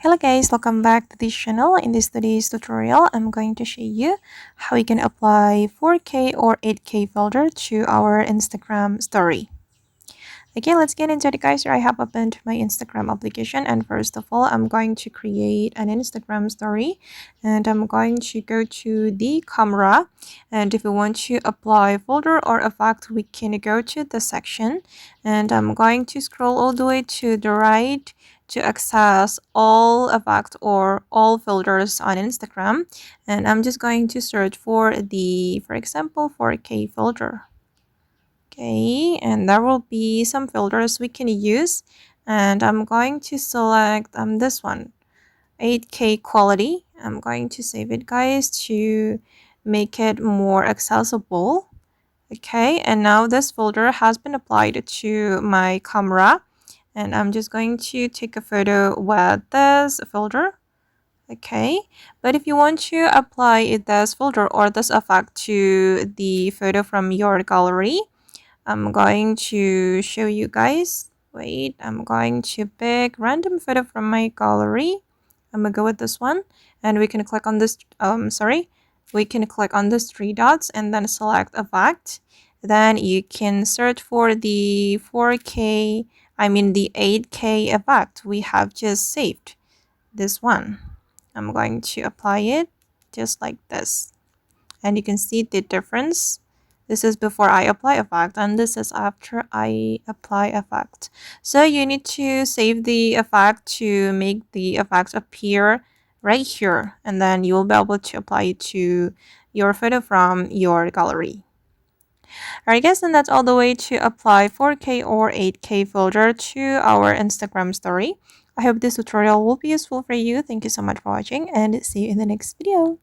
Hello guys, welcome back to this channel. In this today's tutorial, I'm going to show you how we can apply 4K or 8K filter to our Instagram story. Okay, let's get into it guys. Here I have opened my Instagram application, and first of all, I'm going to create an Instagram story, and I'm going to go to the camera, and if we want to apply filter or effect, we can go to the section, and I'm going to scroll all the way to the right to access all effect or all filters on Instagram, and I'm just going to search for example 4K filter. Okay, and there will be some filters we can use, and I'm going to select this one, 8K quality. I'm going to save it guys to make it more accessible. Okay, and now this filter has been applied to my camera, and I'm just going to take a photo with this filter. Okay, but if you want to apply this filter or this effect to the photo from your gallery, I'm going to show you guys. Wait, I'm going to pick random photo from my gallery. I'm gonna go with this one, and we can click on this we can click on this three dots and then select effect. Then you can search for the 4K, the 8K effect we have just saved. This one. I'm going to apply it just like this, and you can see the difference. This is before I apply effect, and this is after I apply effect. So you need to save the effect to make the effect appear right here, and then you will be able to apply it to your photo from your gallery. Alright guys, and that's all the way to apply 4K or 8K filter to our Instagram story. I hope this tutorial will be useful for you. Thank you so much for watching, and see you in the next video.